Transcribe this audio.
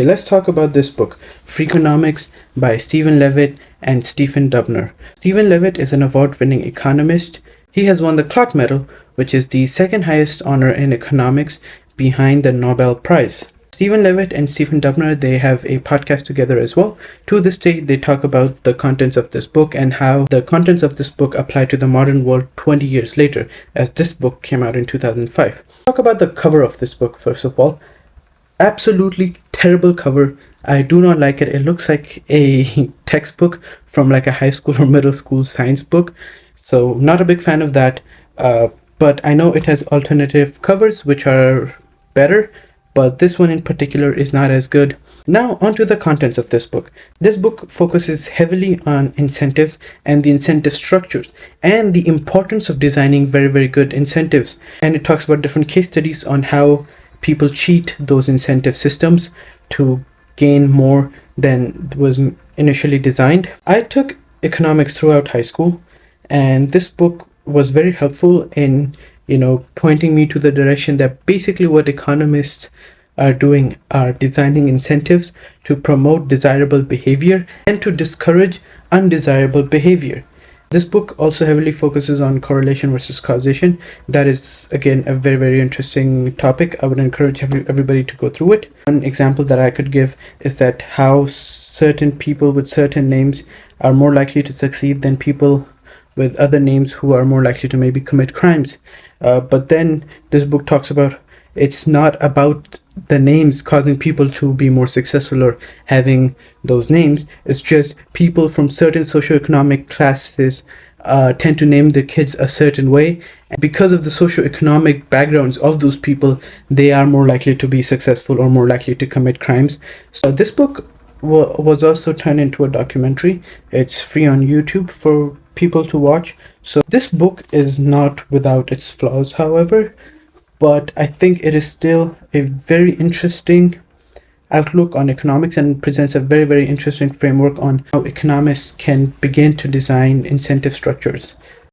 Let's talk about this book, Freakonomics by Stephen Levitt and Stephen Dubner. Stephen Levitt is an award-winning economist. He has won the Clark Medal, which is the second highest honor in economics behind the Nobel Prize. Stephen Levitt and Stephen Dubner, they have a podcast together as well. To this day, they talk about the contents of this book and how the contents of this book apply to the modern world 20 years later, as this book came out in 2005. Talk about the cover of this book, first of all. Absolutely terrible cover. I do not like it. It looks like a textbook from like a high school or middle school science book. So not a big fan of that. But I know it has alternative covers which are better, but this one in particular is not as good. Now onto the contents of this book. This book focuses heavily on incentives and the incentive structures and the importance of designing very, very good incentives. And it talks about different case studies on how people cheat those incentive systems to gain more than was initially designed. I took economics throughout high school, and this book was very helpful in, pointing me to the direction that basically what economists are doing are designing incentives to promote desirable behavior and to discourage undesirable behavior. This book also heavily focuses on correlation versus causation. That is, again, a very, very interesting topic. I would encourage everybody to go through it. One example that I could give is that how certain people with certain names are more likely to succeed than people with other names who are more likely to maybe commit crimes. But then this book talks about it's not about the names causing people to be more successful or having those names. It's just people from certain socioeconomic classes tend to name their kids a certain way. And because of the socioeconomic backgrounds of those people, they are more likely to be successful or more likely to commit crimes. So this book was also turned into a documentary. It's free on YouTube for people to watch. So this book is not without its flaws, however, but I think it is still a very interesting outlook on economics and presents a very, very interesting framework on how economists can begin to design incentive structures.